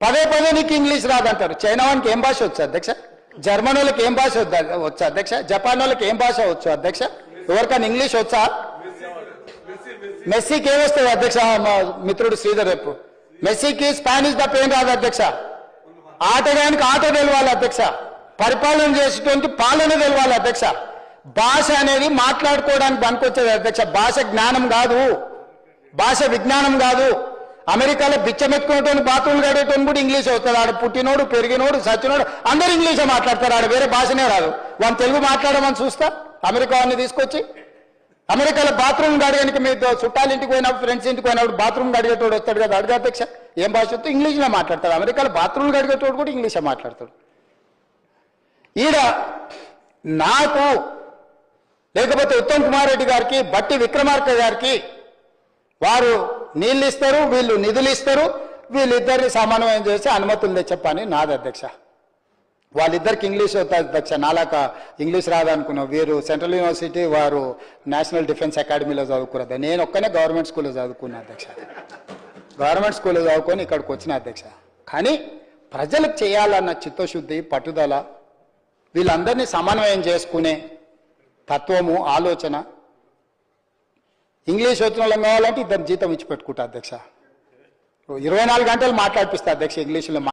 పదే పదే నీకు ఇంగ్లీష్ రాదంటారు. చైనా వానికి ఏం భాష వచ్చు అధ్యక్ష? జర్మన్ వాళ్ళకి ఏం భాష వచ్చు అధ్యక్ష? జపాన్ వాళ్ళకి ఏం భాష వచ్చు అధ్యక్ష? ఎవరికైనా ఇంగ్లీష్ వచ్చా? మెస్సీకి ఏమొస్తుంది అధ్యక్ష? మా మిత్రుడు శ్రీధర్ రేపు మెస్సీకి స్పానిష్ తప్ప ఏం రాదు అధ్యక్ష. ఆటగానికి ఆట తెలవాలి అధ్యక్ష. పరిపాలన చేసేటువంటి పాలన తెలవాలి అధ్యక్ష. భాష అనేది మాట్లాడుకోవడానికి పనికొచ్చేది అధ్యక్ష. భాష జ్ఞానం కాదు, భాష విజ్ఞానం కాదు. అమెరికాలో బిచ్చమెత్తుకునేటువంటి బాత్రూమ్లు గడేటువంటి కూడా ఇంగ్లీష్ అవుతుంది. ఆడ పుట్టినోడు పెరిగినోడు సచ్చినోడు అందరూ ఇంగ్లీషే మాట్లాడతారు. ఆడ వేరే భాషనే రాదు. వాళ్ళు తెలుగు మాట్లాడమని చూస్తా అమెరికా వాడిని తీసుకొచ్చి. అమెరికాలో బాత్రూమ్ గడగడానికి మీరు చుట్టాలు ఇంటికి పోయినప్పుడు ఫ్రెండ్స్ ఇంటికి పోయినప్పుడు బాత్రూమ్ గడిగేటోడు వస్తాడు కదా, అడిగా అధ్యక్ష ఏం భాష వస్తే ఇంగ్లీష్లో మాట్లాడతాడు. అమెరికాలో బాత్రూమ్ గడిగేటోడు కూడా ఇంగ్లీషే మాట్లాడతాడు. ఈడ నాకు లేకపోతే ఉత్తమ్ కుమార్ రెడ్డి గారికి బట్టి విక్రమార్క గారికి వారు నీళ్ళు ఇస్తారు, వీళ్ళు నిధులు ఇస్తారు, వీళ్ళిద్దరిని సమన్వయం చేసి అనుమతులు తెచ్చప్పని నాది అధ్యక్ష. వాళ్ళిద్దరికి ఇంగ్లీష్ అవుతుంది అధ్యక్ష. నాలాక ఇంగ్లీష్ రాదనుకున్నాం. వీరు సెంట్రల్ యూనివర్సిటీ, వారు నేషనల్ డిఫెన్స్ అకాడమీలో చదువుకున్నది. నేను ఒక్కనే గవర్నమెంట్ స్కూల్లో చదువుకున్నా అధ్యక్ష. గవర్నమెంట్ స్కూల్లో చదువుకొని ఇక్కడికి వచ్చిన అధ్యక్ష. కానీ ప్రజలకు చేయాలన్న చిత్తశుద్ధి, పట్టుదల, వీళ్ళందరినీ సమన్వయం చేసుకునే తత్వము, ఆలోచన. ఇంగ్లీష్ వచ్చిన వాళ్ళం కావాలంటే ఇద్దరు జీతం ఇచ్చి పెట్టుకుంటా అధ్యక్ష. 24 గంటలు మాట్లాడిపిస్తా అధ్యక్ష ఇంగ్లీష్లో.